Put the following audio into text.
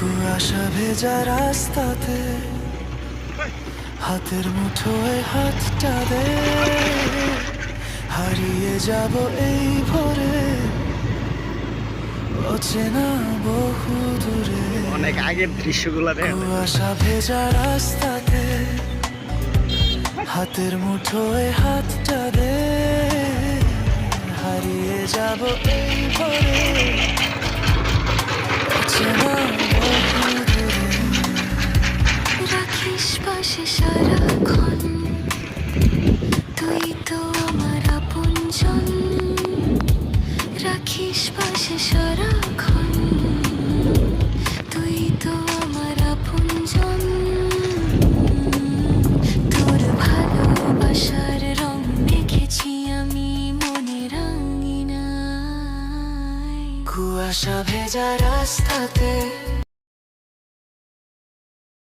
কুয়াশা ভেজা রাস্তাতে হাতের মুঠোয় হাতটা দে, হারিয়ে যাব এই ভোরে অচেনা বহু দূরে। অনেক আগের দৃশ্যগুলো কুয়াশা ভেজা রাস্তাতে হাতের মুঠোয় হাতটা দে, হারিয়ে যাব এই ভোরে অচেনা